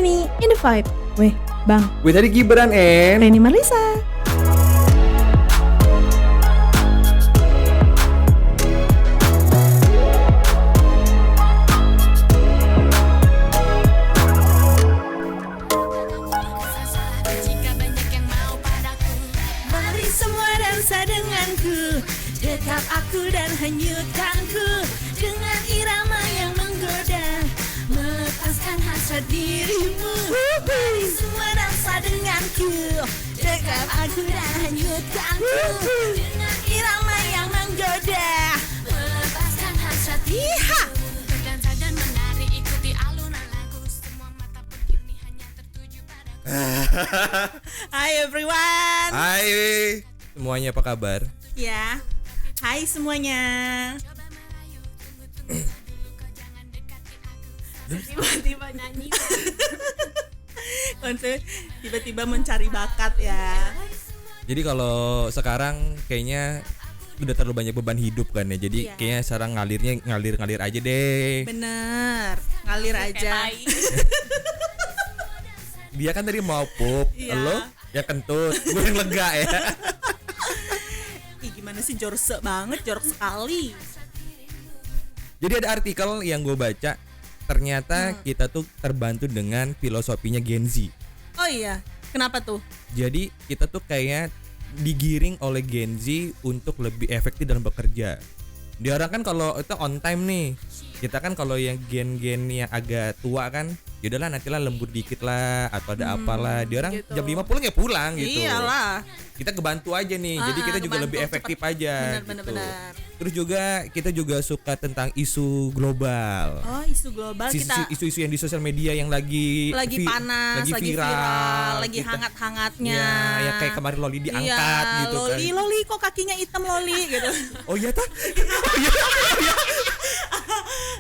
Reni in the vibe. Weh, Bang. Gue tadi Gibran Reni Marlisa. Mari semua dansa denganku, dekap aku dan hanyutkanku dengan irama yang menggoda, melepaskan hasrat dirimu. Mari semua dansa denganku, dekap aku dan hanyutkanku dengan irama yang menggoda, melepaskan hasrat dirimu. Berdansa dan menari ikuti alunan lagu, semua mata begini hanya tertuju padaku. Hai everyone. Hai semuanya, apa kabar? Ya. Hai semuanya. Tiba-tiba nyanyi. Konten tiba-tiba mencari bakat ya. Jadi kalau sekarang kayaknya udah terlalu banyak beban hidup kan ya. Jadi Iya. kayaknya sekarang ngalir aja deh. Bener, ngalir aja. Dia kan tadi mau pup, Iya. lo ya kentut, gue yang lega ya. Ih, gimana sih, jorok sekali. Jadi ada artikel yang gue baca, ternyata kita tuh terbantu dengan filosofinya Gen Z. Oh iya, kenapa tuh? Jadi kita tuh kayak digiring oleh Gen Z untuk lebih efektif dalam bekerja. Dia orang kan kalau itu on time nih. Kita kan kalau yang gen-gen yang agak tua kan, yaudahlah nantilah lembur dikit lah atau ada apalah. Dia orang gitu. jam 5 pulang ya pulang gitu. Iyalah. Kita kebantu aja nih. Jadi kita juga kebantu, lebih efektif aja. Benar. gitu. Terus juga kita juga suka tentang isu global. Oh, isu global kita Isu-isu yang di sosial media yang lagi panas, lagi viral, lagi hangat-hangatnya. Ya kayak kemarin Loli diangkat iya, gitu kan. Loli kok kakinya hitam Loli gitu. Oh iya tah?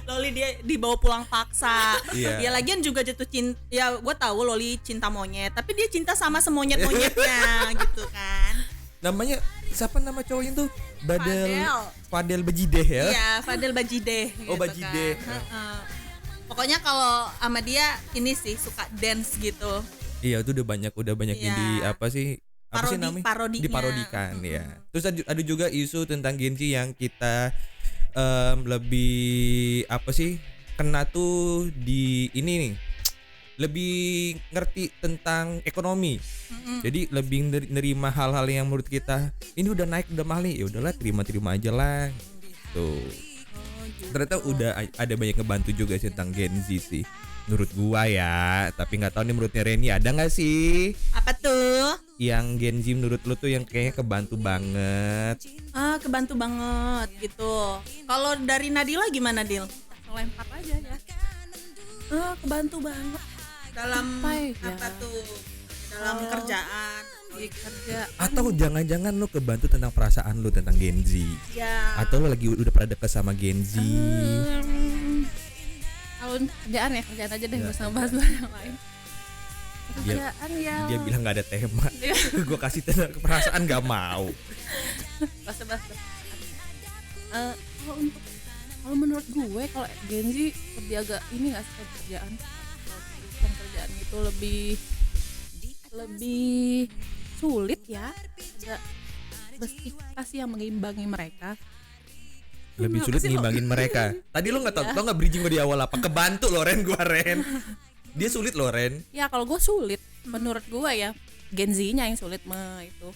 Loli dia dibawa pulang paksa. Iya. Ya lagian juga jatuh cinta. Ya gue tahu Loli cinta monyet, tapi dia cinta sama semonyet-monyetnya gitu kan. Namanya siapa nama cowoknya tuh? Fadel. Fadel Bajideh ya? Iya, Fadel Bajideh gitu Oh, Bajideh. kan. Heeh. Pokoknya kalau sama dia ini sih suka dance gitu. Iya, itu udah banyak yang di Iya. apa sih namanya? Parodinya. Diparodikan ya. Terus ada juga isu tentang Gen Z yang kita lebih apa sih? Kena tuh di ini nih. Lebih ngerti tentang ekonomi. Jadi lebih nerima hal-hal yang menurut kita ini udah naik, udah mahal nih. Ya udahlah, terima aja lah. Tuh. Ternyata udah ada banyak ngebantu juga sih tentang Gen Z sih. Menurut gua ya, tapi nggak tahu nih menurutnya Reni ada nggak sih Apa tuh? yang Gen Z menurut lu tuh yang kayaknya kebantu banget? Kebantu banget gitu. Kalau dari Nadila gimana, Dil? Lempar aja ya. Kebantu banget dalam ya? apa tuh? Dalam kerjaan. Di kerja. Atau jangan-jangan lu kebantu tentang perasaan lu tentang Gen Z? Ya. Atau lu lagi udah pernah deket sama Gen Z? Kalau kerjaan aja deh, Ya. gak usah bahas yang lain. Kerjaan ya. Dia bilang nggak ada tema. Gue kasih tentang perasaan nggak mau. Bahas. Kalau menurut gue kalau Gen Z lebih agak ini nggak sih kerjaan. Kalau kerjaan itu lebih sulit ya. Ada besitas yang mengimbangi mereka. Lebih sulit ngimbangin mereka. Tadi lu nggak tau nggak bridging gue di awal apa? Kebantu lo Ren, Dia sulit lo Ren. Ya kalau gue sulit, menurut gue ya Gen Z-nya yang sulit itu.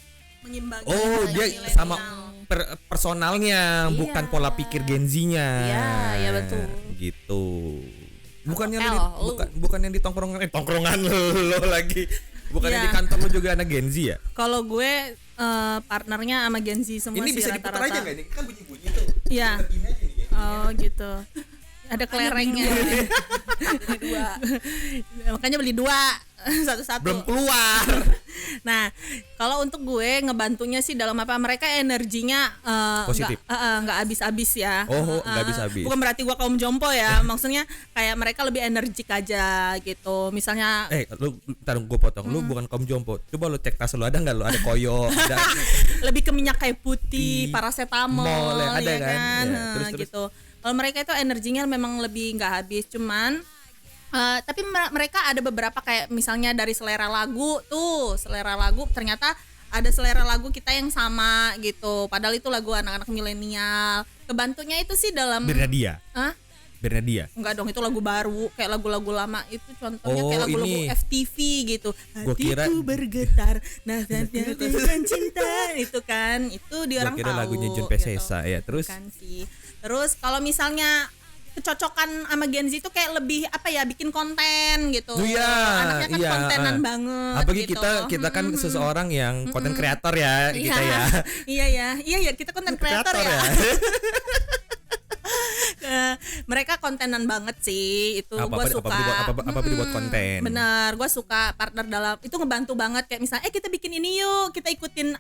Menyimbangi. Oh, dia milenial. sama personalnya, Iya. bukan pola pikir Gen Z-nya. Iya, betul. Gitu. Bukannya Atau lu bukan yang di tongkrongan lo lagi. Bukan yang di Iya. kantor lo juga anak Gen Z ya? Kalau gue partnernya sama Gen Z semua Ini sih bisa diputar rata-rata. aja enggak ini? Kan bunyi-bunyi tuh. Iya. Ini aja nih, ya. Oh gitu. Ada kelerengnya. Beli dua. Makanya beli 2 satu-satu. Belum keluar. Nah, kalau untuk gue ngebantunya sih dalam apa, mereka energinya Positif. nggak habis-habis ya. Oh, nggak habis-habis. Bukan berarti gue kaum jompo ya. Maksudnya kayak mereka lebih energik aja gitu. Misalnya Lu ntar gue potong. Lu bukan kaum jompo. Coba lu cek tas lu ada enggak lu? Ada koyo, ada lebih ke minyak kayu putih, paracetamol mall yang ada ya kan? kan. Ya, terus. Gitu. Kalau mereka itu energinya memang lebih nggak habis, cuman Tapi mereka ada beberapa kayak misalnya dari selera lagu ternyata ada selera lagu kita yang sama gitu. Padahal itu lagu anak-anak milenial. Kebantunya itu sih dalam Bernadia. Hah? Bernadia. Enggak dong, itu lagu baru, kayak lagu-lagu lama itu contohnya kayak lagu-lagu ini. FTV gitu. Gua kira- Hatiku bergetar, nadanya dengan cinta itu kan. Itu dia orang Gua kira tahu. lagunya John gitu. Pesesa ya. Terus Bukan sih. Terus kalau misalnya kecocokan sama Gen Z itu kayak lebih apa ya, bikin konten gitu. Iya, Anaknya kan iya, kontenan banget. apalagi gitu. kita kan seseorang yang konten kreator ya, kita ya. Iya ya, kita konten kreator ya. Mereka kontenan banget sih, itu gue suka. Apa dibuat konten. Bener, gue suka partner dalam itu, ngebantu banget kayak misalnya kita bikin ini yuk, kita ikutin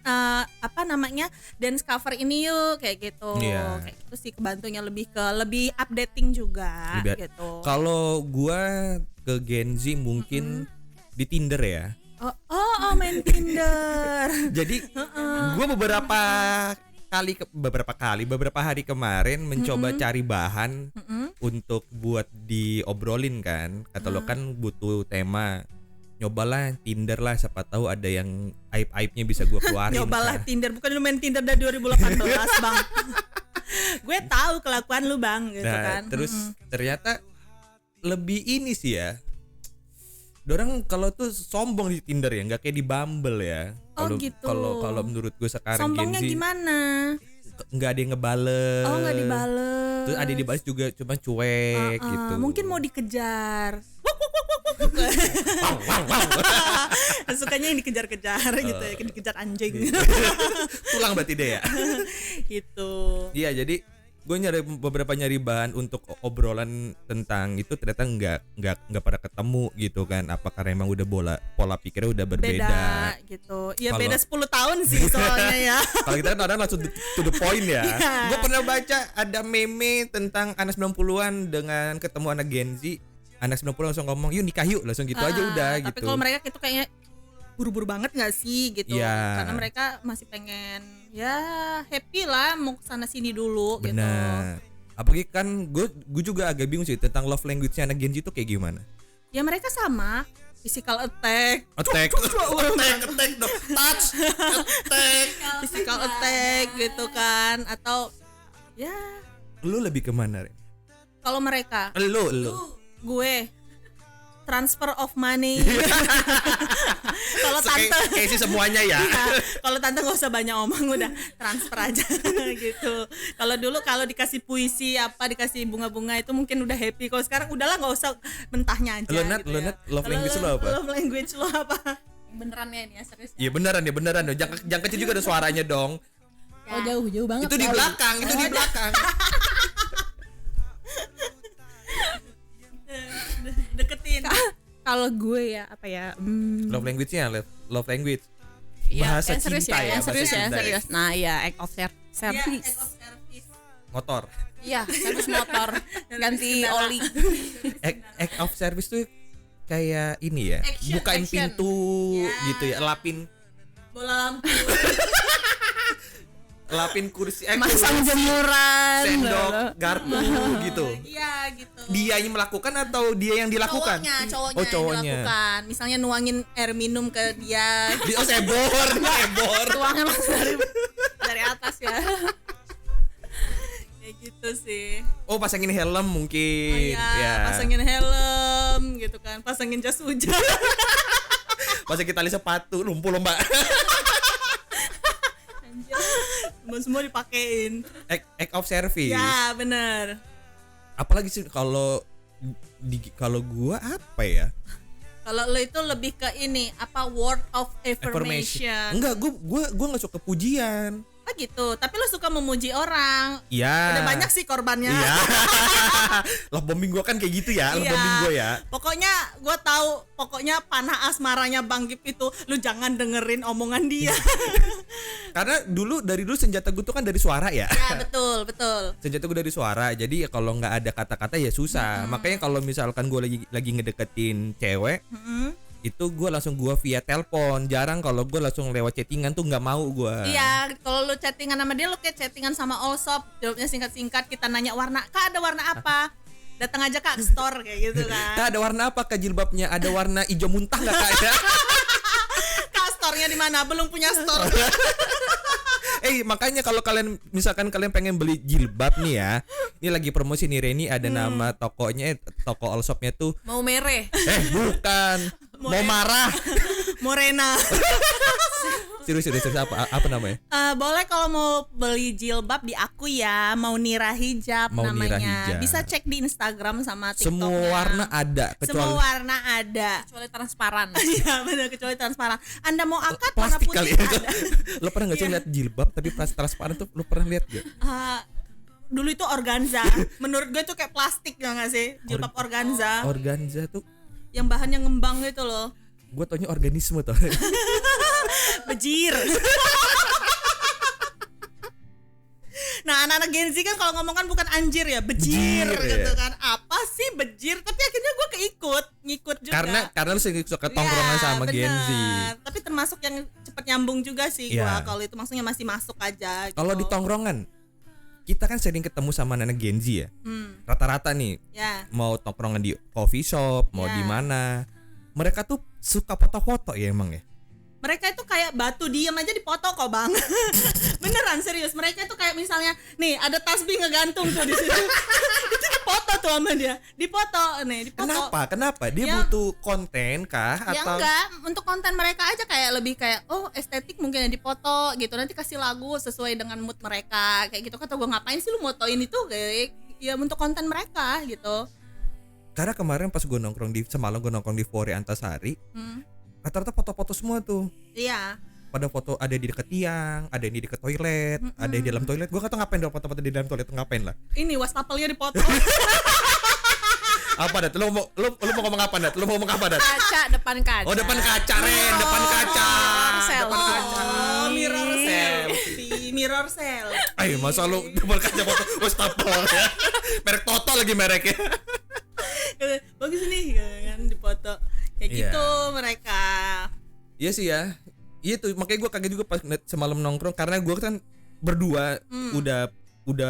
dance cover ini yuk, kayak gitu. Iya. Kayak gitu sih, kebantunya lebih updating juga gitu. Kalau gua ke Gen Z mungkin di Tinder ya. Oh, main Tinder. Jadi gua beberapa hari kemarin mencoba cari bahan untuk buat diobrolin kan. Kata lo kan butuh tema. Nyobalah Tinder lah, siapa tahu ada yang aib-aibnya bisa gua keluarin. Nyobalah kan. Tinder, bukan lu main Tinder dari 2018 bang. Gue tahu kelakuan lu bang, gitu Nah, kan. terus ternyata lebih ini sih ya. Dorang kalau tuh sombong di Tinder ya, nggak kayak di Bumble ya. Oh, Kalau gitu. kalau menurut gue sekarang Sombongnya Gen Z gimana? nggak ada yang ngebales. Oh, nggak dibales. Terus ada yang dibales juga cuma cuek gitu. Mungkin mau dikejar. Sukanya yang dikejar-kejar gitu ya, dikejar anjing. Tulang berarti deh ya. Gitu. Iya, jadi gue nyari bahan untuk obrolan tentang itu, ternyata nggak pada ketemu gitu kan. Apa karena emang udah pola pikirnya udah berbeda. Beda gitu. Ya Kalau- beda 10 tahun sih soalnya ya. Kalau kita kan orang langsung to the point ya. Iya. Gue pernah baca ada meme tentang anak 90-an dengan ketemu anak Gen Z. Anak 90 langsung ngomong, "Yuk nikah yuk." Langsung gitu aja udah Tapi gitu. kalau mereka itu kayaknya buru-buru banget nggak sih gitu. Iya. Karena mereka masih pengen ya happy lah, mau kesana sini dulu gitu. Benar. Apalagi kan gue juga agak bingung sih tentang love language-nya anak Gen Z itu kayak gimana. Ya mereka sama, physical attack, Attack dong. Touch. Attack. physical attack gitu kan, atau ya Lu lebih kemana, Ren? kalau mereka Lu. gue transfer of money. Kalau Kayak tante sih semuanya ya. Iya, kalau tante nggak usah banyak omong, udah transfer aja gitu. Kalau dulu kalau dikasih puisi apa, dikasih bunga-bunga itu mungkin udah happy. Kalau sekarang udahlah, nggak usah mentahnya aja. Lu Nat, gitu lu ya. Nat, love Kalau language lu apa? Love language lu apa? Beneran ya ini ya, serius. Iya beneran dong. Jangan kecil juga ada suaranya dong. Oh jauh banget. Itu di kali. belakang, itu di belakang. Deketin. Kalau gue ya apa ya? Love language-nya, love language. Ya, Bahasa yang serius cinta ya, yang serius bahasa ya, cinta. serius. Nah, ya act of Ya, service. act of service. Motor. Iya, servis motor, ganti oli. Act of service tuh kayak ini ya, Action, bukain action. pintu Ya. gitu ya, Bola lampu. lapin kursi, Masang jemuran. sendok, garpu gitu. Iya gitu. Dia yang melakukan atau dia yang dilakukan? Cowoknya Oh, yang cowoknya. dilakukan. Misalnya nuangin air minum ke dia. Oh, sebor. Tuangnya langsung Dari atas ya. Kayak gitu sih. Oh, pasangin helm mungkin. Iya, pasangin helm gitu kan, pasangin jas hujan. Pasangin tali sepatu, lumpuh lo Mbak. Semua dipakein. Act of service. Ya, bener. Apalagi sih kalau gua apa ya? Kalau lo itu lebih ke ini, apa, word of affirmation. Enggak, gua enggak suka pujian. Oh gitu, tapi lo suka memuji orang. Iya. Udah banyak sih korbannya. Iya. Love bombing gua kan kayak gitu ya, love bombing gua ya. Pokoknya gue tahu, pokoknya panah asmaranya Bang Gip itu, lu jangan dengerin omongan dia. Karena dari dulu senjata gua tuh kan dari suara ya. Ya, betul. Senjata gua dari suara. Jadi ya kalau nggak ada kata-kata ya susah. Makanya kalau misalkan gua lagi ngedeketin cewek, itu gue langsung via telepon. Jarang kalau gue langsung lewat chattingan tuh nggak mau gue. Iya, kalau lu chattingan sama dia, lu kayak chattingan sama Allshop, jawabnya singkat-singkat, kita nanya warna, Kak ada warna apa? datang aja Kak ke store kayak gitu kan. Kak, ada warna apa Kak jilbabnya? Ada warna hijau muntah nggak Kak? Kak store-nya di mana? Belum punya store. Makanya kalau kalian misalkan kalian pengen beli jilbab nih ya, ini lagi promosi nih Reni, ada nama tokonya, toko all shopnya tuh. Mau mereh. Bukan. Mau marah. Morena. Serius apa namanya? Boleh kalau mau beli jilbab di aku ya, mau Nira Hijab Nira namanya. Hijab. Bisa cek di Instagram sama TikTok. Semua warna ada Semua warna ada. Kecuali transparan. Iya benar, kecuali transparan. Anda mau angkat warna plastik putih kali ya. ada. Lo pernah nggak sih lihat jilbab tapi transparan tuh? Lo pernah lihat gak? Dulu itu organza. Menurut gue tuh kayak plastik ya nggak sih? Jilbab organza. Organza tuh Yang bahannya ngembang gitu loh. gue taunya organisme tuh. Bejir. Nah anak-anak Gen Z kan kalau ngomong kan bukan anjir ya, bejir gitu ya. kan. Apa sih bejir? Tapi akhirnya gue ngikut juga. Karena lu sering suka tongkrongan Ya, sama Gen Z. bener. Tapi termasuk yang cepet nyambung juga sih Ya. gua. Kalau itu maksudnya masih masuk aja gitu. Kalau di tongkrongan kita kan sering ketemu sama anak Gen Z ya. Hmm, Rata-rata nih ya. mau tongkrongan di coffee shop, mau Ya. di mana. Mereka tuh suka foto-foto ya emang ya. Mereka itu kayak batu diem aja dipoto kok bang. Beneran serius. Mereka itu kayak misalnya nih ada tasbih ngegantung tuh di situ. Itu dipoto tuh sama dia. Dipoto nih, dipoto. Kenapa? Dia Ya. butuh konten kah Ya atau enggak, untuk konten mereka aja kayak lebih kayak estetik mungkin yang dipoto gitu. Nanti kasih lagu sesuai dengan mood mereka kayak gitu. Kata gue ngapain sih lu motoin itu kayak ya untuk konten mereka gitu. Karena kemarin pas gue semalam gue nongkrong di Fore Antasari, rata-rata foto-foto semua tuh. Iya. Pada foto ada di dekat tiang, ada yang di dekat toilet, ada yang di dalam toilet. Gue kata ngapain dong foto-foto di dalam toilet, ngapain lah? Ini wastafelnya dipoto. Apa Dat? Lu mau ngomong apa Dat? Lu mau ngomong apa Dat? Kaca, depan kaca. Oh depan kaca Ren, depan kaca. Selfie. Depan kaca. Oh, mirror selfie. Ayo masa lu depan kaca foto wastafel ya. Merek Toto lagi mereknya. Bagus nih kan dipoto. Kayak Iya. gitu mereka. Iya sih ya. Iya tuh makanya gue kaget juga pas semalam nongkrong karena gue kan berdua udah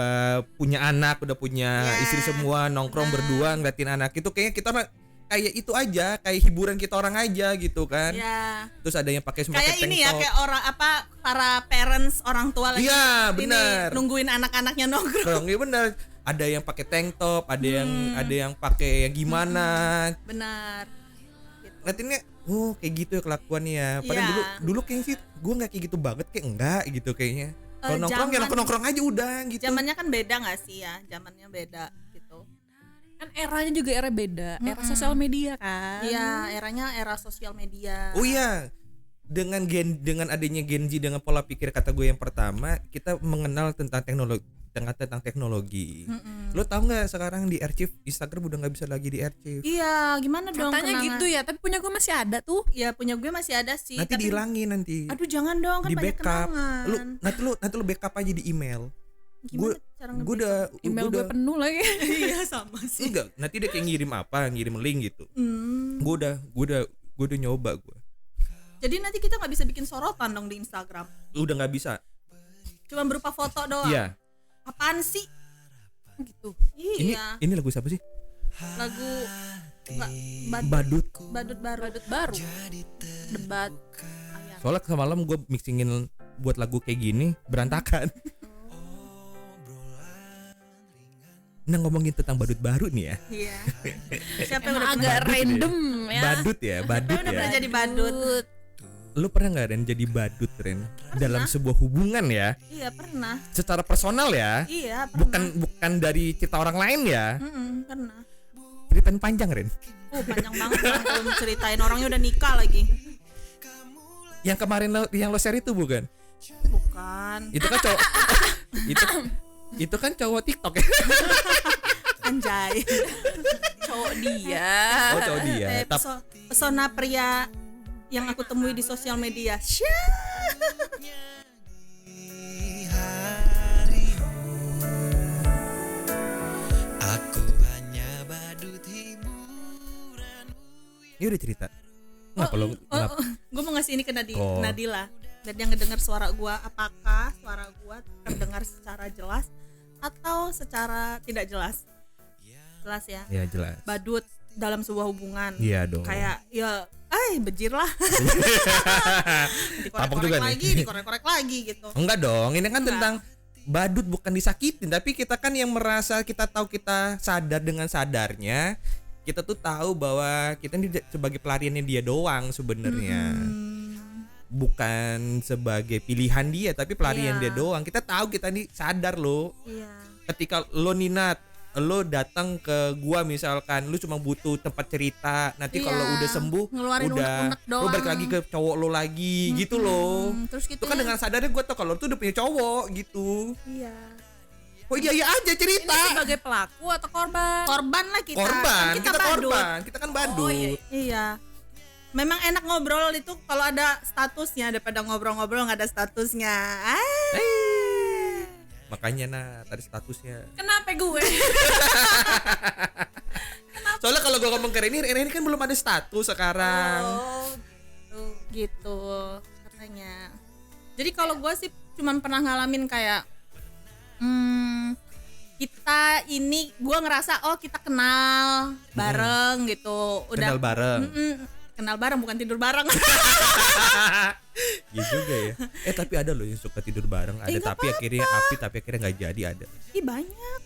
punya anak, udah punya Ya, istri semua, nongkrong berdua ngeliatin anak itu kayaknya kita mah kayak itu aja, kayak hiburan kita orang aja gitu kan. Ya. Terus ada yang pakai Kayak ini ya, kayak orang para parents orang tua lagi. Iya, ini benar. nungguin anak-anaknya nongkrong. Iya benar. Ada yang pakai tank top, ada yang pakai yang gimana. Benar. Ngeliatinnya kayak gitu ya kelakuannya ya. Padahal Iya. dulu kayaknya sih gue nggak kayak gitu banget, kayak enggak gitu kayaknya. Kalau nongkrong ya nongkrong aja udah gitu. Zamannya kan beda nggak sih ya? Zamannya beda gitu. Kan eranya juga era beda, era sosial media kan. Iya, eranya era sosial media. Oh iya. Dengan adanya Gen Z dengan pola pikir kata gue yang pertama, kita mengenal tentang teknologi. Lo tau nggak sekarang di archive Instagram udah nggak bisa lagi di archive. Iya, gimana dong? Katanya kenangan? gitu ya, tapi punya gue masih ada tuh. Ya punya gue masih ada sih. Nanti tapi- dihilangin nanti. Aduh jangan dong, kan Di banyak backup. kenangan. Nanti lu backup aja di email. Gimana cara Gue udah Email gue penuh lagi. Iya sama sih. enggak, nanti dia kayak ngirim link gitu. Gue udah nyoba gue. Jadi nanti kita nggak bisa bikin sorotan dong di Instagram. Udah nggak bisa. Cuma berupa foto doang. Iya. Apaan sih? Gitu. Iya. Ini lagu siapa sih? Lagu Badut. badut baru. Badut baru. Debat. Soalnya semalam gue mixingin buat lagu kayak gini berantakan. Nah ngomongin tentang badut baru nih ya. Iya. Siapa yang Emang udah agak pernah? random ya. Badut ya, badut Udah pernah ya. jadi badut? Lu pernah nggak Ren jadi badut Ren dalam sebuah hubungan ya? Iya pernah. Secara personal ya? Iya pernah. Bukan dari cerita orang lain ya? Pernah. Ceritain panjang Ren. Panjang banget Bang, kalau mau ceritain orangnya udah nikah lagi. Yang kemarin yang lo share itu bukan? Bukan. Itu kan cowok. itu kan cowok TikTok ya. Anjay. Cowok dia. Oh cowok dia. Pesona pria yang aku temui di sosial media. Syah. Aku hanya badut hiburan. Ini udah cerita. Ngapa lo? Gue mau ngasih ini ke Oh. Nadila. Biar dia ngedenger suara gue. Apakah suara gue terdengar secara jelas atau secara tidak jelas? jelas ya. Ya jelas. Badut dalam sebuah hubungan. Iya dong. Kayak ya bejir lah. Tampok juga nih. dikorek-korek lagi gitu. Enggak dong, ini kan Enggak. tentang badut bukan disakitin, tapi kita kan yang merasa kita tahu kita sadar dengan sadarnya, kita tuh tahu bahwa kita ini sebagai pelariannya dia doang sebenarnya. Bukan sebagai pilihan dia, tapi pelarian Iya. dia doang. Kita tahu kita nih sadar loh. Iya. Ketika lo Ninat, lo datang ke gua misalkan, lu cuma butuh tempat cerita. Nanti Iya. kalau udah sembuh, Ngeluarin udah unek-unek lo balik doang. lagi ke cowok lo lagi gitu loh. Terus gitu Itu kan dengan sadarnya gue tau kalau lu tuh udah punya cowok gitu. Iya. Oh iya aja Ini cerita. sebagai pelaku atau korban? Korban lah kita. Korban, Kan kita badut. korban, kita kan badut. Oh, iya. Iya. Memang enak ngobrol itu kalau ada statusnya daripada ngobrol-ngobrol nggak ada statusnya. Makanya tadi statusnya. Kenapa gue? Soalnya kalau gue ngomong ke Reni kan belum ada status sekarang. Gitu katanya. Jadi kalau gue sih cuman pernah ngalamin kayak kita ini gue ngerasa kita kenal bareng gitu. Kenal bareng. Kenal bareng bukan tidur bareng. Iya juga ya. Tapi ada loh yang suka tidur bareng. Ada nggak tapi akhirnya nggak jadi ada. Ih banyak.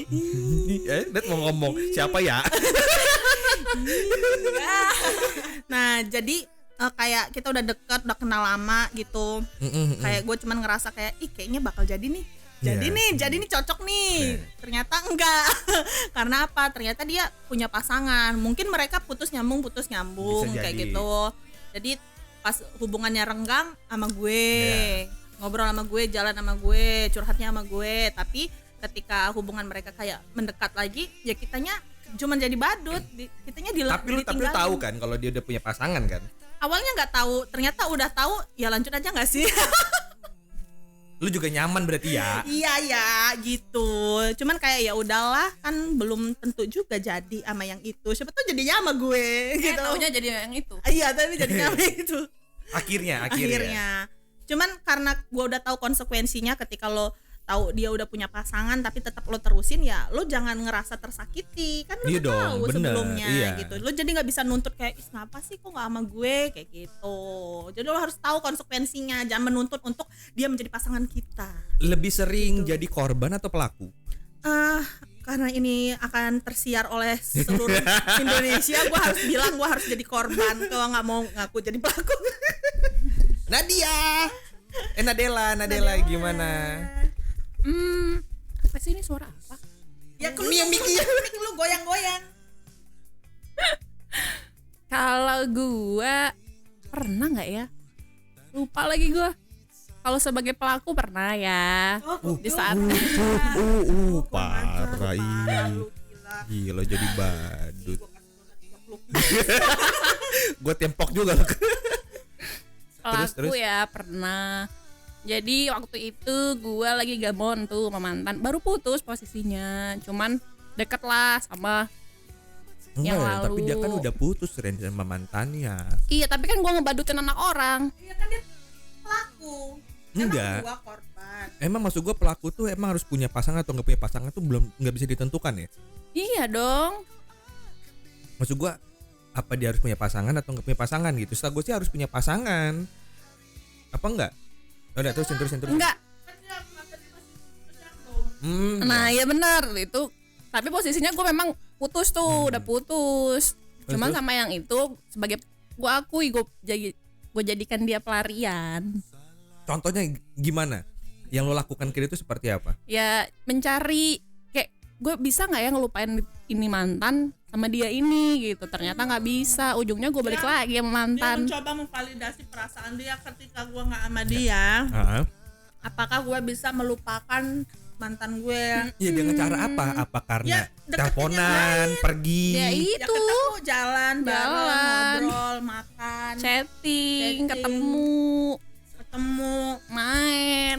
Iya. Net mau ngomong siapa ya? Nah jadi kayak kita udah deket, udah kenal lama gitu. Kayak gue cuman ngerasa kayak kayaknya bakal jadi nih. Jadi Iya. nih cocok nih. Ternyata enggak. Karena apa? Ternyata dia punya pasangan. Mungkin mereka putus nyambung Bisa kayak jadi. gitu. Jadi pas hubungannya renggang sama gue, ngobrol sama gue, jalan sama gue, curhatnya sama gue. Tapi ketika hubungan mereka kayak mendekat lagi, ya kitanya cuma jadi badut. Kitanya Tapi lu ditinggalin. tahu kan kalau dia udah punya pasangan kan? Awalnya nggak tahu, ternyata udah tahu. Ya lanjut aja nggak sih? Lu juga nyaman berarti ya? Iya ya gitu. Cuman kayak ya udahlah, kan belum tentu juga jadi sama yang itu. Siapa tuh jadinya sama gue gitu. Taunya jadi yang itu. Iya, tapi jadinya sama yang itu. Akhirnya. Cuman karena gue udah tahu konsekuensinya ketika lo tahu dia udah punya pasangan tapi tetap lo terusin, ya lo jangan ngerasa tersakiti. Kan lo Iya udah dong, tahu bener, sebelumnya iya. gitu. Lo jadi nggak bisa nuntut kayak kenapa sih kok nggak sama gue kayak gitu. Jadi lo harus tahu konsekuensinya, jangan menuntut untuk dia menjadi pasangan kita. Lebih sering jadi korban atau pelaku? Karena ini akan tersiar oleh seluruh Indonesia, gue harus bilang gue harus jadi korban kalau nggak mau ngaku jadi pelaku. Nadia. Nadela gimana? Apa sih ini suara apa? Ya mik lu goyang-goyang. Kalau gua pernah nggak ya? Lupa lagi gua. Kalau sebagai pelaku pernah ya. Di saat Parah ini. Gila jadi badut. Gue tempok juga loh. pelaku terus. ya pernah. Jadi waktu itu gua lagi gabon tuh sama mantan, baru putus posisinya. Cuman deket lah sama yang Enggak, tapi lalu. dia kan udah putus Ren sama mantannya. Iya, tapi kan gua ngebadutin anak orang. Iya kan dia pelaku. Enggak. Emang gua korban. Emang maksud gue pelaku tuh emang harus punya pasangan atau nggak punya pasangan tuh nggak bisa ditentukan ya? Iya dong. Maksud gue apa dia harus punya pasangan atau nggak punya pasangan gitu? Setelah gue sih harus punya pasangan. Apa enggak? Udah terusin. Enggak. Nah, Ya. ya benar itu. Tapi posisinya gue memang putus tuh, udah putus. Cuman Terus? sama yang itu sebagai gue akui gue jadikan dia pelarian. Contohnya gimana? Yang lo lakukan ke dia itu seperti apa? Ya mencari kayak gue bisa nggak ya ngelupain ini mantan sama dia ini gitu. Ternyata nggak bisa. Ujungnya gue balik lagi sama Dia mantan. mencoba memvalidasi perasaan dia ketika gua nggak sama dia. Heeh. Apakah gua bisa melupakan mantan gue? Iya dengan cara apa? Apa karena Ya, deketin teleponan, pergi? Ya Ya itu ketemu jalan bareng, Jalan. ngobrol, makan, chatting, Chatting. ketemu, main.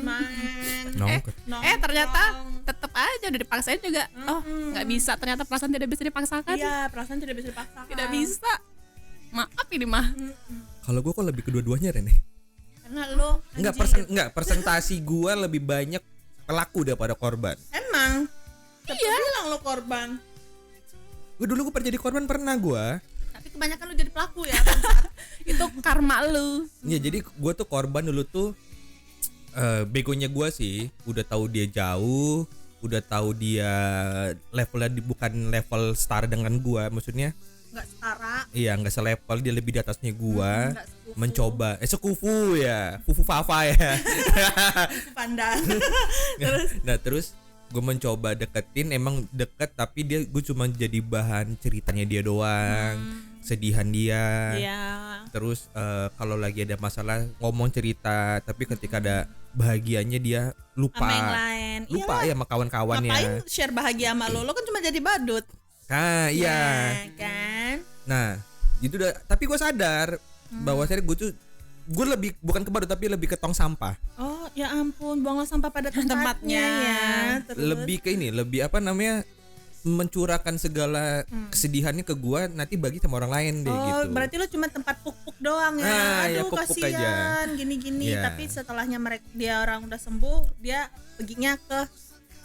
Nongkrong. Ternyata tetap aja udah dipaksain juga. Oh nggak bisa, ternyata perasaan tidak bisa dipaksakan. Iya, perasaan tidak bisa dipaksakan. Tidak bisa. Maaf ini mah. Kalau gue kok lebih kedua-duanya Rene. Karena lo Enggak persentasi gue lebih banyak pelaku daripada korban. emang Iya. Bilang lo korban. Gue pernah jadi korban, pernah gue. Tapi kebanyakan lu jadi pelaku ya. Bangsat. Itu karma lu. Ya jadi gue tuh korban dulu tuh. Begonya gue sih udah tahu dia jauh, udah tahu dia levelnya bukan level setara dengan gue, maksudnya Nggak setara. iya nggak selevel, dia lebih di atasnya gue. Nggak sekufu. Mencoba sekufu ya, fufu fafa ya. Pandang. Terus gue mencoba deketin, emang deket tapi gue cuma jadi bahan ceritanya dia doang, sedihan dia. Iya. Terus kalau lagi ada masalah ngomong cerita, tapi ketika ada bahagianya dia lupa. Sama yang lain. Lupa Iyalah. ya sama kawan-kawannya. Ngapain share bahagia sama lo? Lo kan cuma jadi badut. Nah, iya. Ya, kan? Nah, itu udah. Tapi gue sadar bahwa gue lebih bukan ke badut tapi lebih ke tong sampah. Oh, ya ampun, buanglah sampah pada tempatnya ya. Terus Lebih ke ini, lebih apa namanya? Mencurahkan segala kesedihannya ke gue, nanti bagi sama orang lain deh gitu. Berarti lo cuma tempat puk-puk doang ya. Nah, ya, Aduh, puk-puk kasihan gini-gini. Iya. Tapi setelahnya dia orang udah sembuh, dia perginya ke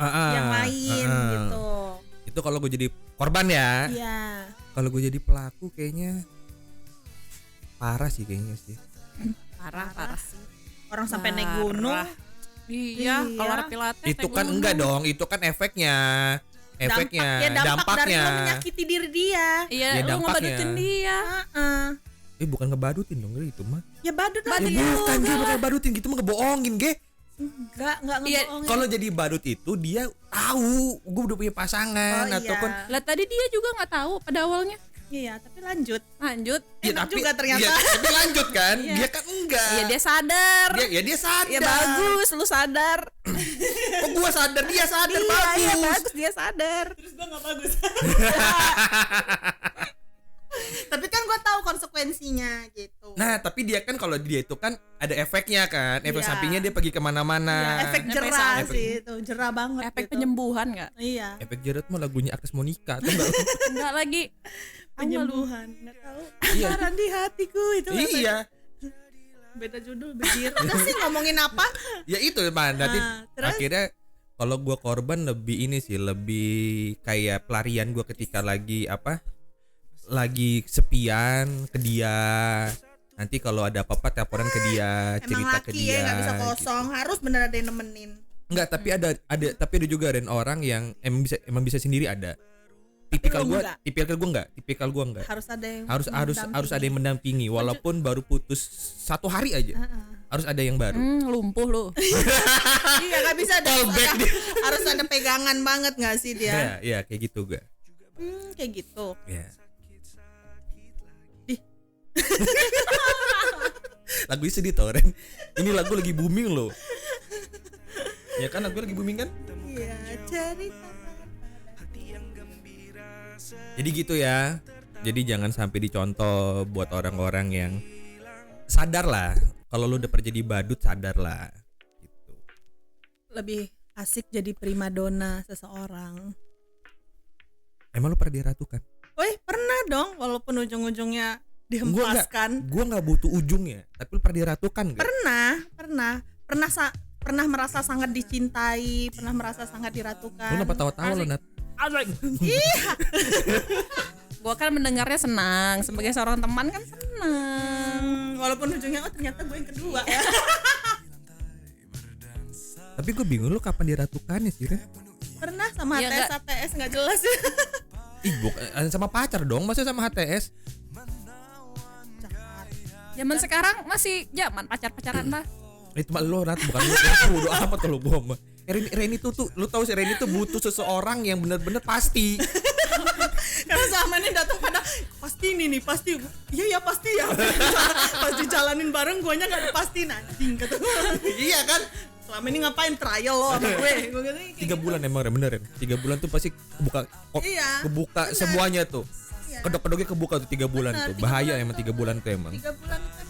yang lain gitu. Itu kalau gue jadi korban ya. Iya. Kalau gue jadi pelaku kayaknya parah sih kayaknya sih. Parah. Orang sampai naik gunung. Iya, Iya. kalau pilates Itu kan enggak dong, itu kan efeknya. Dampak dari lo menyakiti diri dia. Iya, Ya, lu dampaknya. ngebadutin dia. Bukan ngebadutin dong itu mah. Ya badut lah Ya dia. bukan, dia bukan badutin gitu mah, ngebohongin ge. Enggak Iya, ngebohongin. Kalau jadi badut itu dia tahu gue udah punya pasangan Oh, ataupun iya. Lah tadi dia juga nggak tahu pada awalnya. Iya, tapi lanjut. Lanjut. Enak juga ternyata. Iya, tapi lanjut kan. Iya. Dia kan enggak. Iya, dia sadar. Dia sadar. Ya bagus, lu sadar. Kok gua sadar, dia sadar, bagus. Iya, bagus dia sadar. Terus gue gak bagus. Tapi kan gue tahu konsekuensinya gitu. Nah, tapi dia kan kalau dia itu kan ada efeknya kan. Efek Iya. sampingnya dia pergi kemana-mana. Ya, efek Efek jerah samping. sih itu, jerah banget. Efek gitu. penyembuhan nggak? Iya, Efek Jarod mah lagunya Agnes Monica atau enggak? Enggak lagi. penyembuhan. Nggak tahu. Iya. Saran di hatiku itu. Iya. Beda judul bejir. Udah sih ngomongin apa? Ya itu man. Nanti Terus? akhirnya kalau gua korban lebih ini sih, lebih kayak pelarian gua ketika lagi lagi sepian ke dia. Nanti kalau ada apa-apa teleponan ke dia, Emang cerita ke laki dia. ya nggak bisa gitu. kosong, harus bener ada yang nemenin. Enggak, tapi ada juga ada orang yang emang bisa sendiri ada. Tipikal lu gua enggak. Harus ada yang Harus ada yang mendampingi walaupun baru putus 1 hari aja. Harus ada yang baru. Lumpuh lu. Iya nggak bisa ada, Callback dia. harus ada pegangan banget nggak sih dia? Ya kayak gitu gak. Kayak gitu. Ya. Ih. Lagu sedih tau Ren. Ini lagu lagi booming loh. Ya kan lagu lagi booming kan? Iya cerita. Jadi gitu ya. Jadi jangan sampai dicontoh buat orang-orang yang sadar lah. Kalau lu udah pernah jadi badut, sadar lah. Gitu. Lebih asik jadi primadona seseorang. Emang lu pernah diratukan? Woi pernah dong, walaupun ujung-ujungnya dihempaskan. Gua nggak butuh ujungnya, tapi lu pernah diratukan gak? Pernah merasa sangat dicintai, pernah merasa sangat diratukan. Lu kenapa tawa-tawa lu Nat? Iya. Gua kan mendengarnya senang, sebagai seorang teman kan senang. Walaupun ujungnya ternyata gue yang kedua ya. Tapi gue bingung lu kapan diratukannya sih Ren? Pernah sama Ya, HTS nggak jelas ya. Ih bukan sama pacar dong, masa sama HTS? Zaman sekarang masih zaman pacar-pacaran mah. Itu mah lu Nat, bukan lu. Bodo amat kalau gua mah. Reni tuh lu tahu sih Reni tuh butuh seseorang yang benar-benar pasti. Karena selama ini datang pada pasti ini nih pasti. Iya ya pasti ya. Pas dijalanin bareng guanya nggak ada pasti anjing kata gue. Iya kan? Selama ini ngapain trial lo sama gue? Gue gitu. 3 bulan emang bener ya. 3 bulan tuh pasti Iya, kebuka bener. semuanya tuh. Iya. Kedok-kedoknya kebuka tuh 3 bulan Bener, tuh. 3 Bahaya bulan emang 3 bulan tuh emang. 3 bulan kan.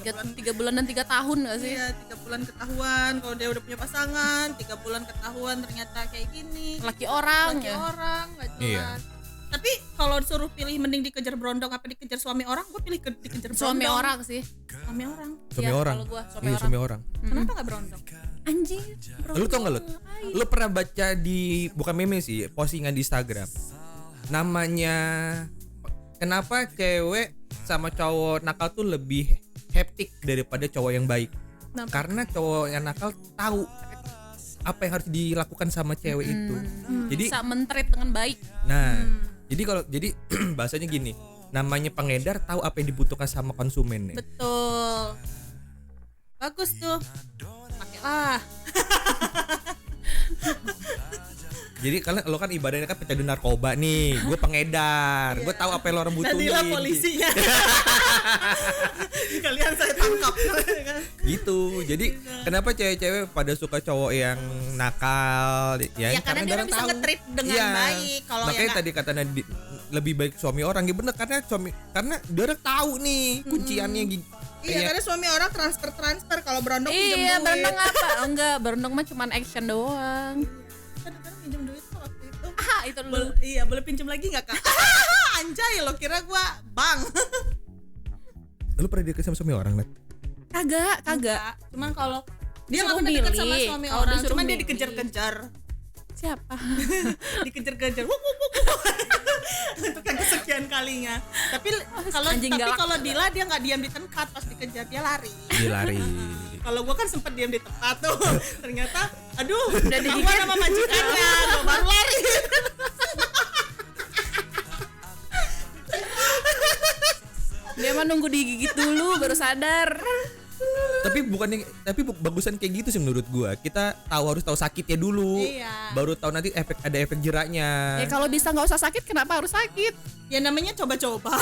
3 bulan dan 3 tahun gak sih? Iya, 3 bulan ketahuan kalau dia udah punya pasangan, 3 bulan ketahuan ternyata kayak gini. Laki orang Laki ya. orang nggak jelas. Iya. Tapi kalau disuruh pilih mending dikejar berondong apa dikejar suami orang, gue pilih dikejar berondong. Suami orang sih. Suami orang. Suami Iya, orang. kalau gua suami Iya, orang. suami orang. Kenapa nggak berondong? Anjir. Lu tau gak lu pernah baca di, bukan meme sih, postingan di Instagram, namanya kenapa cewek sama cowok nakal tuh lebih hektik daripada cowok yang baik. Kenapa? Karena cowok yang nakal tahu apa yang harus dilakukan sama cewek itu. Jadi Bisa men-treat dengan baik. nah, jadi bahasanya gini, namanya pengedar tahu apa yang dibutuhkan sama konsumen nih. Betul. Bagus tuh. Pakailah. Jadi kalian lo kan ibadahnya kan pecandu narkoba nih, gue pengedar, gue tahu apa yang lo orang butuhin. Nantilah polisinya. Kalian saya tangkap. Gitu. Jadi kenapa cewek-cewek pada suka cowok yang nakal Ya karena dia bisa nge-treat dengan baik. Kalau makanya yang tadi katanya lebih baik suami orang, ya bener, karena dia orang tahu nih kunciannya iya, karena suami orang transfer kalau berondong pinjam Iya, duit. berondong apa? Oh, enggak, berondong mah cuman action doang. Kadang-kadang pinjam duit tuh waktu itu. Ah, itu lu. Iya, boleh pinjam lagi enggak, Kak? Anjay, lo kira gua bang. Lu pernah deket sama suami orang, Nat? Kagak. Cuman kalau dia Disuruh nggak pernah dekat sama milih. suami Kalau orang, disuruh cuman dia milih. dikejar-kejar. Siapa? Dikejar-kejar. Wuk, wuk, wuk, wuk. Untuk yang kesekian kalinya. Tapi Anjing galak. kalau Dila dia nggak diam di tempat, pas dikejar dia lari. Dia lari. Kalau gua kan sempet diam di tempat tuh. Ternyata aduh, Udah ketahuan digigit. sama majikannya, gua baru lari. Dia mah nunggu digigit dulu baru sadar. Tapi bagusan kayak gitu sih menurut gua. Kita harus tahu sakitnya dulu. Iya. Baru tahu nanti ada efek jeraknya. Ya kalau bisa nggak usah sakit, kenapa harus sakit? Ya namanya coba-coba.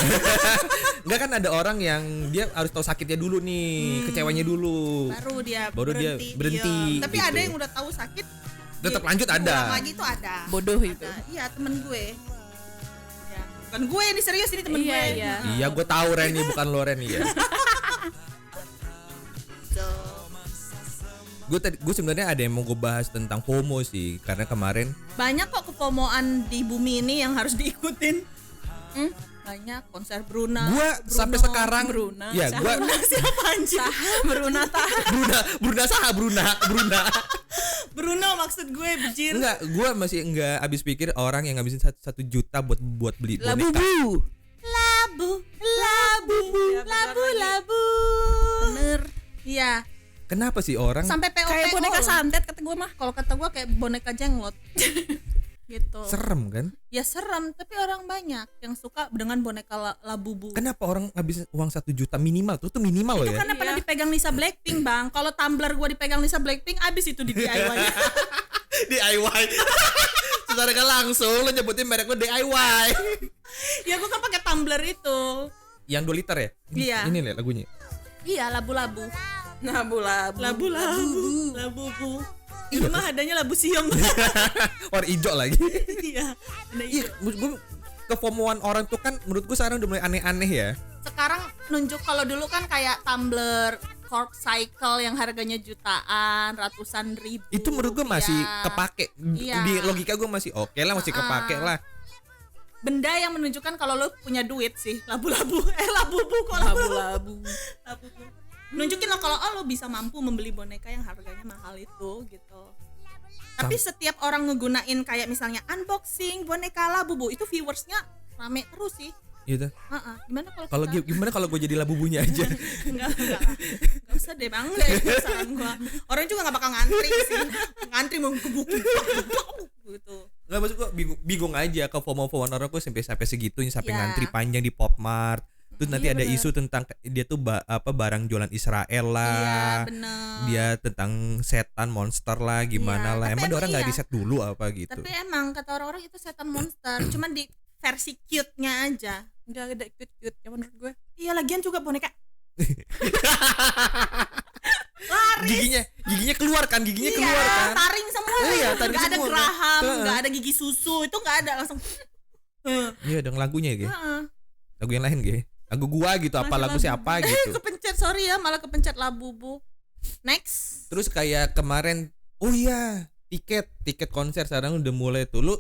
Enggak kan ada orang yang dia harus tahu sakitnya dulu nih, kecewanya dulu. Baru dia berhenti, Iya. Tapi gitu. ada yang udah tahu sakit Tetap dia- lanjut ada. ulang lagi tuh ada. Bodoh itu. Ada. Iya, temen gue. Ya, bukan gue ini serius, ini temen gue. Iya. Iya, gue tahu Reni, bukan lo Reni ya. Gue sebenarnya ada yang mau gue bahas tentang FOMO sih, karena kemarin Banyak kok kefomoan di bumi ini yang harus diikutin. Banyak konser Bruna. gue sampai sekarang Bruna. ya gue Siapa anjir? Bruna Bruna Bruno maksud gue bejir. enggak, gue masih enggak habis pikir orang yang ngabisin 1 juta buat beli boneka. Labubu. Labu. Bener. Iya, Kenapa sih orang sampai PO. Kayak boneka santet kata gue mah. Kalau kata gue kayak boneka jenglot. Gitu. serem kan? Ya serem, tapi orang banyak yang suka dengan boneka Labubu. Kenapa orang ngabisin uang 1 juta minimal? Itu minimal loh Itu ya. karena pernah dipegang Lisa Blackpink, Bang. Kalau tumbler gue dipegang Lisa Blackpink, abis itu di DIY. DIY. Secara gak langsung lo nyebutin merek lo DIY. Ya gue kan pakai tumbler itu. Yang 2 liter ya? Iya. Ini lihat lagunya. Iya, labu-labu. Labu-labu. Labu-labu. Di rumah adanya labu siom. Warna hijau lagi. Iya. Ada Iya, hijau. maksud gue kefomoan orang tuh kan menurut gue sekarang udah mulai aneh-aneh ya. Sekarang nunjuk, kalau dulu kan kayak tumbler cork cycle yang harganya jutaan, ratusan ribu. Itu menurut gue masih rupiah. kepake. Iya. Di logika gue masih oke lah, masih kepake lah. Benda yang menunjukkan kalau lo punya duit sih, labu-labu. Labubu kok labu-labu. Labubu. Nunjukin lo kalau lo bisa mampu membeli boneka yang harganya mahal itu gitu. Tapi setiap orang ngegunain kayak misalnya unboxing boneka Labubu, itu viewersnya rame terus sih. Gitu. Gimana kalau Kalau gimana kalau gue jadi labubunya aja? Enggak usah deh bang, enggak ya saran gua. Orang juga nggak bakal ngantri sih, ngantri mau gebukin gitu. Nggak, maksud gue bingung aja ke FOMO-FOMO orang gue sampai segitunya, sampai Ya. ngantri panjang di Popmart. Terus nanti Iya, ada bener. isu tentang dia tuh barang jualan Israel lah. Iya bener. Dia tentang setan monster lah, gimana Iya, lah. tapi Emang ada orang nggak iya. di set dulu apa gitu? Tapi emang kata orang-orang itu setan monster, cuman di versi cute-nya aja. Enggak ada cute-cute ya menurut gue. Iya, lagian juga boneka. giginya keluar kan, giginya keluar kan. Taring semua. Iya, taring Nggak ada semua kan. geraham, Heeh. nggak ada gigi susu, itu nggak ada, langsung. Iya, dong lagunya ya, Ge? Heeh. Lagu yang lain, Ge. Lagu gua gitu, apa Masih lagu Labubu. siapa gitu. Kepencet, sorry ya, malah kepencet Labubu. Next. Terus kayak kemarin, oh iya, tiket konser sekarang udah mulai tuh. Lu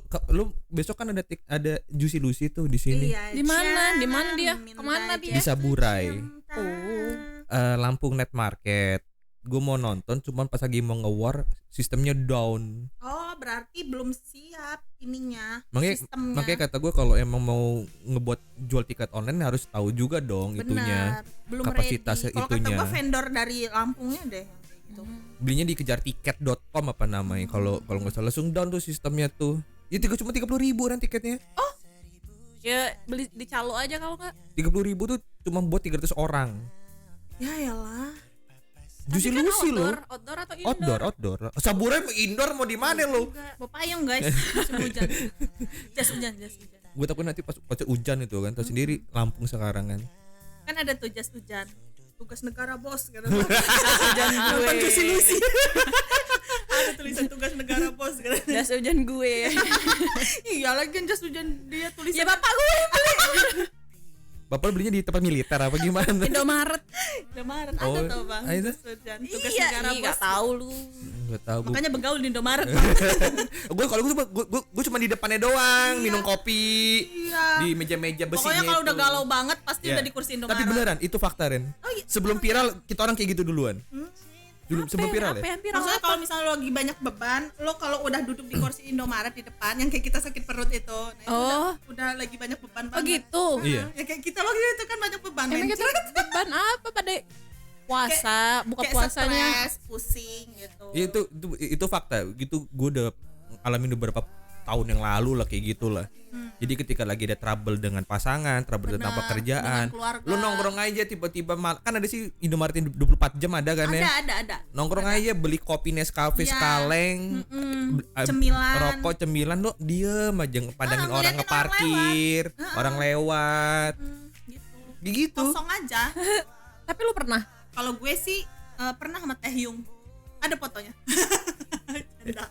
besok kan ada Juicy Lucy tuh di sini. Iya, Di mana? Di mana dia? minta Kemana dia? Di Saburai. cinta. Oh. Lampung Net Market. gue mau nonton, cuman pas lagi mau nge-war sistemnya down. Oh, berarti belum siap ininya, Makanya sistemnya. kata gue kalau emang mau ngebuat jual tiket online harus tahu juga dong itunya. Benar, belum kapasitas ready. Kalau kata itunya. gue vendor dari Lampungnya deh yang kayak gitu. Belinya di kejartiket.com apa namanya. Kalau nggak salah langsung down tuh sistemnya tuh. Ya cuma 30.000 kan tiketnya. Ya beli di calo aja kalau nggak. 30.000 tuh cuma buat 300 orang. Ya elah. Juicy Tapi kan Lucy loh. outdoor atau indoor? Outdoor. Saburai indoor mau di mana lo? Bawa payung guys, musim hujan. Jas hujan. Gue takut nanti pas hujan itu kan, tahu sendiri Lampung sekarang kan. Kan ada tuh jas hujan. Tugas negara bos kan. Hujan gue. Juicy Lucy. Ada tulisan tugas negara bos kan. Jas hujan gue. Iya lagi jas hujan dia tulisan. Ya bapak gue Bapak belinya di tempat militer apa gimana? Indomaret. Indomaret Oh, ada tuh bang. ada? Jas hujan. Tugas Iya, negara bos. nggak tahu lu. Gak tahu gue. Makanya begaul di Indomaret bang. Gue cuma di depannya doang, minum kopi Iya. di meja-meja besinya. Pokoknya kalau itu. udah galau banget pasti Iya. udah di kursi Indomaret. Tapi beneran itu fakta Ren. Oh, iya. Sebelum viral kita orang kayak gitu duluan. Sebelum viral Apa ya. yang viral? Maksudnya kalau misalnya lo lagi banyak beban, lo kalau udah duduk di kursi Indomaret di depan yang kayak kita sakit perut itu, nah itu Oh. udah lagi banyak beban Oh banget. gitu. Iya. Ya kayak kita waktu itu kan banyak beban. Emang men. kita beban apa pada puasa, buka Kayak puasanya? stres, pusing gitu. Ya, itu fakta. Gitu gue udah alamin beberapa tahun yang lalu lah kayak gitulah. Jadi ketika lagi ada trouble dengan pasangan, trouble tentang Benar, pekerjaan, dengan keluarga. lu nongkrong aja tiba-tiba kan ada sih Indomaret yang 24 jam ada kan ya. Ada. Nongkrong aja beli kopi Nescafe Iya. sekaleng, Cemilan. rokok cemilan, lo diem aja pandangin orang ngeliatin ngeparkir, orang lewat. Gitu. Gitu. Kosong aja. Tapi lu pernah? Kalau gue sih pernah sama Teh Yung. Ada fotonya. Canda.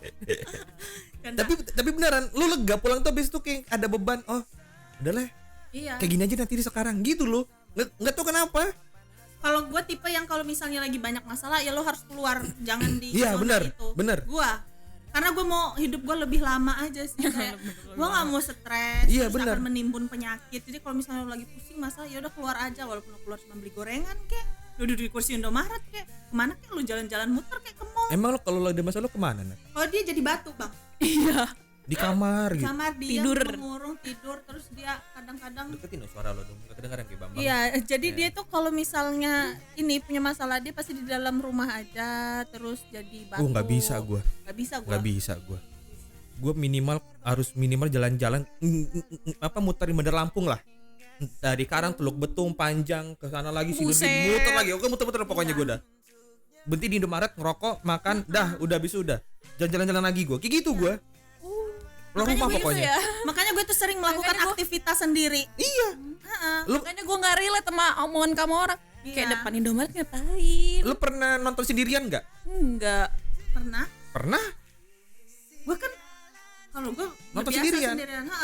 Canda. Tapi beneran lu lega pulang tuh habis itu kayak ada beban. Oh, udahlah. Iya. Kayak gini aja nanti sekarang gitu loh. Nggak tahu kenapa. Kalau gue tipe yang kalau misalnya lagi banyak masalah ya lo harus keluar, jangan di Iya, zona benar, itu. benar. Gue karena gue mau hidup gue lebih lama aja sih, kayak gue nggak mau stres, Iya, terus benar. akan menimbun penyakit. Jadi kalau misalnya lo lagi pusing masalah ya udah keluar aja, walaupun lo keluar cuma beli gorengan kek, lo duduk di kursi Indomaret kek, kemana kek lo jalan-jalan muter kek ke mall. Emang lo kalau lo ada masalah lo kemana? Nat? Kalau dia jadi batu bang, Di kamar gitu. kamar dia Tidur. mengurung tidur, terus dia kadang-kadang Deketin lo suara lo dong. Gak kedengeran kayak Bambang. iya, jadi dia tuh kalau misalnya ini punya masalah dia pasti di dalam rumah aja, terus jadi batu. Nggak bisa gue. Nggak bisa gue. Nggak bisa gue. Gue harus minimal jalan-jalan muterin Bandar Lampung lah. Dari Karang Teluk Betung panjang ke sana lagi sini Buset. muter lagi. Oke muter-muter pokoknya gue dah. Berhenti di Indomaret ngerokok, makan, dah udah habis udah. Jalan-jalan lagi gue. Kayak gitu gue. Pulang rumah gue pokoknya. ya. Makanya gue tuh sering melakukan Makanya gua- aktivitas sendiri. Iya. Lu Makanya gue nggak relate sama omongan kamu orang. Iya. Kayak depan Indomaret ngapain? lu pernah nonton sendirian nggak? Enggak. Pernah? Pernah. Gue kan kalau gue Nonton biasa sendirian?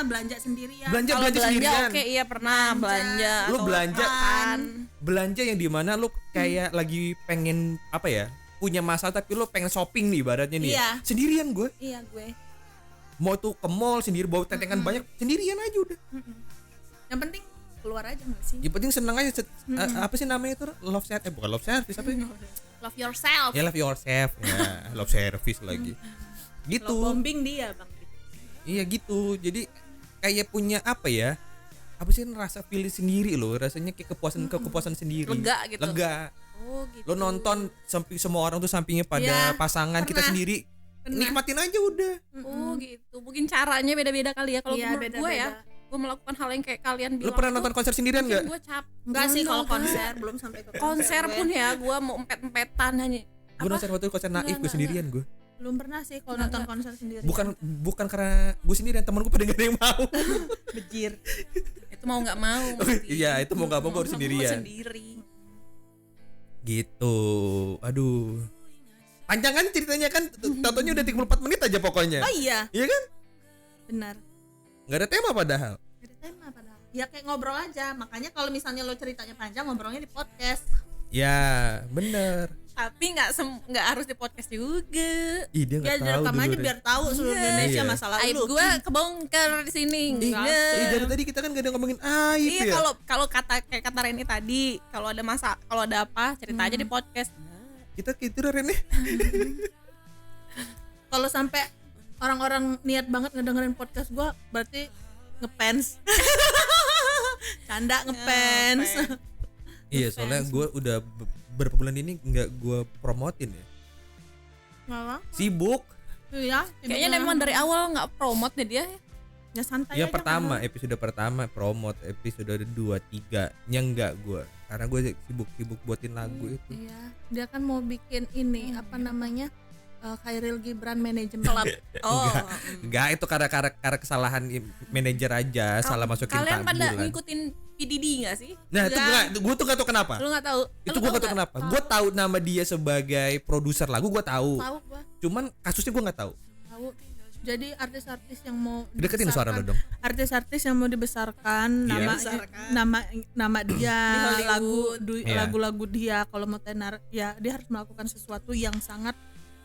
belanja sendirian. Belanja Kalau belanja sendirian. oke iya pernah belanja. Lu atau belanja makan. belanja yang dimana lu kayak lagi pengen apa ya? Punya masa tapi lu pengen shopping nih ibaratnya nih. Iya. Sendirian gue. Iya gue. Mau tuh ke mall sendiri bawa tentengan banyak sendirian aja udah. Yang penting keluar aja nggak sih? Yang penting seneng aja. Apa sih namanya itu? Love service bukan love service apa ya? Love yourself. Ya love yourself ya, love service lagi. Gitu. Love bombing dia bang. Iya gitu. Jadi kayak punya apa ya? Apa sih rasa pilih sendiri loh, rasanya kayak kepuasan sendiri. Lega gitu. Lega. Oh gitu. Lo nonton semua orang tuh sampingnya pada Iya, pasangan, kita pernah. sendiri Pernah. nikmatin aja udah. Oh gitu. Mungkin caranya beda-beda kali ya. Kalau Iya, menurut gue ya, beda-beda. gue melakukan hal yang kayak kalian Lo bilang. pernah itu, nonton konser sendirian mungkin nggak? gue Enggak sih kalau Enggak. konser belum sampai ke Konser gue. pun ya, gue mau empet-empetan hanya. Gue nonton waktu itu konser Naif gue sendirian gue. Belum pernah sih kalau nonton konser sendiri. Bukan karena gue sendirian, temen gue pada gak ada yang mau. bejir. Itu mau nggak mau. Iya itu mau gak mau gue harus sendirian. Sendiri. Gitu. Aduh. Panjang kan ceritanya kan, tatonya udah 34 menit aja pokoknya. Oh iya, Iya kan? benar. Gak ada tema padahal. Ada tema padahal. Ya kayak ngobrol aja. Makanya kalau misalnya lo ceritanya panjang, ngobrolnya di podcast. Ya bener. Tapi nggak harus di podcast juga. Ih dia Ya gak tahu direkam aja dulu. biar tahu seluruh Indonesia Iya. masalah Aib lu. gue kebongkar di sini. Dari tadi kita kan gak ada ngomongin aib Iya ya. kalau kata Reni tadi, kalau ada apa cerita aja di podcast. Kita gitu Ren ya. Kalau sampai orang-orang niat banget ngedengerin podcast gue, berarti ngefans. Canda ngefans. Iya, soalnya gue udah beberapa bulan ini nggak gue promotin ya. Ngapa? Sibuk. Iya. Kayaknya memang dari awal nggak promote deh dia. Ya santai Yang aja. pertama, episode pertama promote, episode 2, 3 nya enggak gue. Karena gue sibuk buatin lagu itu. Iya. Dia kan mau bikin ini apa namanya? Khairil Gibran Management Club. Enggak, itu karena kesalahan manajer aja, salah masukin Kalian pada tabulan. ngikutin PDD nggak sih? Nah, itu gue tuh gak tau kenapa. Lu nggak tahu? Itu gue gak tau kenapa. Gue tahu nama dia sebagai produser lagu, gue tahu. Tahu gua. Cuman kasusnya gue nggak tahu. Tahu. Jadi artis-artis yang mau Deketin suara lo dong. Artis-artis yang mau dibesarkan, Iya. nama dia, Di Hollywood. Iya. lagu-lagu dia, kalau mau tenar ya dia harus melakukan sesuatu yang sangat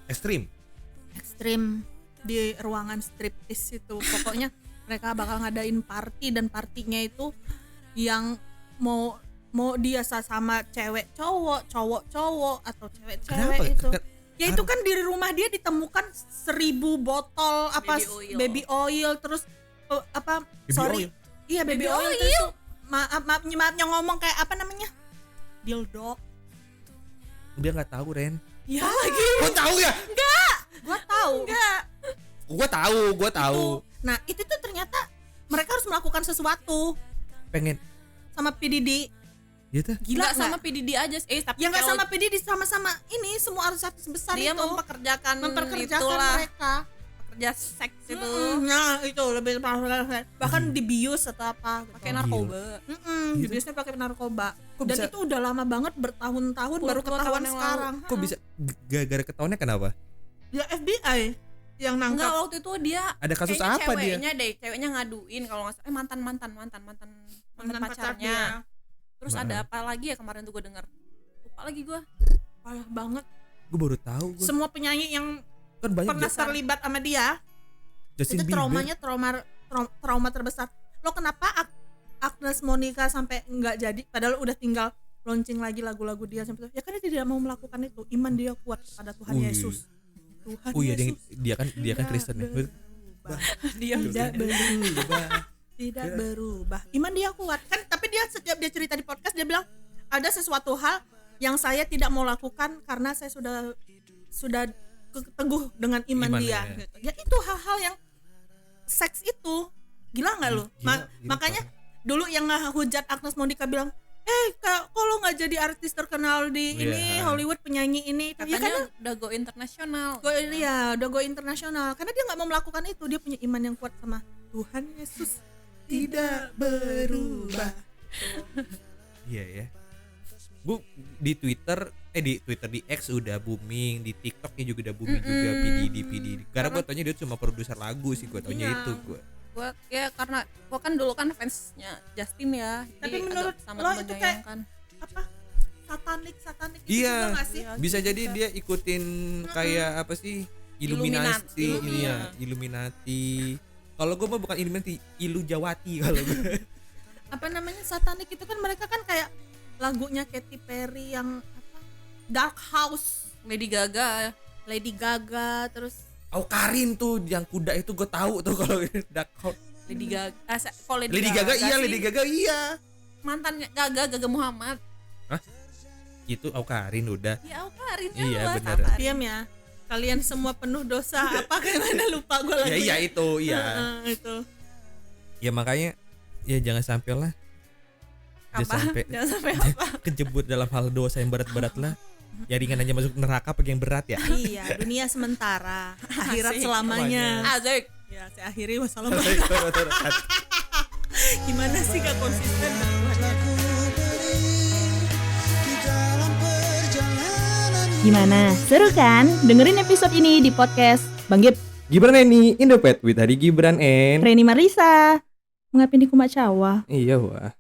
Ekstrim. ekstrim di ruangan striptease itu. Pokoknya mereka bakal ngadain party, dan partinya itu yang mau dia sama cewek cowok atau cewek-cewek Kenapa? itu. Ya itu kan di rumah dia ditemukan 1000 botol apa baby oil terus Baby oil? Iya baby oil terus maafnya ngomong kayak apa namanya? Dildo. Dia nggak tahu Ren. Ya lagi. Gue tahu ya. Gua tahu. Enggak. Gue tahu. Nah, itu tuh ternyata mereka harus melakukan sesuatu Pengen. sama PDD. Gitu. Gila Nggak sama PDD aja sih, tapi Ya nggak kalau sama PDD, sama-sama ini semua artis besar dia itu mempekerjakan itulah, mereka. pekerja seks itu Nah, itu lebih bahkan dibius atau apa gitu. pakai narkoba. Dibiusnya pakai narkoba. Kok Dan bisa- itu udah lama banget, bertahun-tahun baru 10 tahun ketahuan yang sekarang. Kok bisa gara-gara ketahuannya kenapa? Ya FBI yang Enggak, nangkap. waktu itu dia Ada kasus kayaknya apa dia? ceweknya ngaduin kalau nggak salah mantan Mantan pacarnya. Terus Nah. ada apa lagi ya kemarin tuh gue dengar, lupa lagi gue. Parah banget. Gue baru tahu. Gue Semua penyanyi yang kan banyak pernah terlibat sama dia Justin itu Bieber. trauma terbesar. Lo kenapa Agnes Monica sampai nggak jadi, padahal udah tinggal launching lagi lagu-lagu dia sampai itu. Ya karena dia tidak mau melakukan itu. Iman dia kuat pada Tuhan Wih. Yesus. Tuhan Oh iya, Yesus dia kan Kristen ya. dia tidak berubah. Iman dia kuat kan, tapi dia setiap dia cerita di podcast dia bilang ada sesuatu hal yang saya tidak mau lakukan karena saya sudah teguh dengan iman dia. ya. Gitu. Ya itu hal-hal yang seks itu gila nggak lu? Gila, Makanya dulu yang ngehujat Agnes Monica bilang, kalau nggak jadi artis terkenal di ini Iya. Hollywood penyanyi ini, itu ya Katanya karena udah go internasional. udah go internasional karena dia nggak mau melakukan itu. Dia punya iman yang kuat sama Tuhan Yesus tidak berubah. Iya ya. Gue di Twitter di X udah booming, di TikToknya juga udah booming juga PDD. Karena gue taunya dia cuma produser lagu sih, gue taunya Iya. itu gue. Gue ya karena gue kan dulu kan fansnya Justin ya. Tapi jadi menurut agak sama lo itu kayak menyayangkan. apa? Satanik itu Iya. juga nggak sih? Bisa jadi dia ikutin kayak apa sih? Illuminati, Illuminati. iya, Illuminati. Kalau gue mah bukan Illuminati, Ilu Jawati kalau gue. Apa namanya satanik itu kan mereka kan kayak lagunya Katy Perry yang apa? Dark House, Lady Gaga. Lady Gaga, terus Karin tuh yang kuda itu gue tahu tuh kalau Dark Horse. Lady Gaga. Kalau Lady Gaga iya, sih, Lady Gaga iya. mantannya Gaga Muhammad. Itu Karin udah. Ya Karin ya. Iya, luas, bener. Karin. diam ya. Kalian semua penuh dosa apa gimana lupa gue lagi. Ya iya itu, iya. Itu. Ya makanya ya jangan sampai lah. Apa? Jangan sampai apa? Kejebur dalam hal dosa yang berat-berat lah. Ya ringan aja masuk neraka apa yang berat ya. Iya, dunia sementara, akhirat Asik. selamanya. Asik. Ya, saya akhiri wassalamualaikum. Gimana sih gak konsisten? Gimana? Seru kan? Dengerin episode ini di podcast Bang Gib, Gibran ini Indopet with Hari Gibran and Reni Marisa. Mengapa ini kumacawa? iya wah.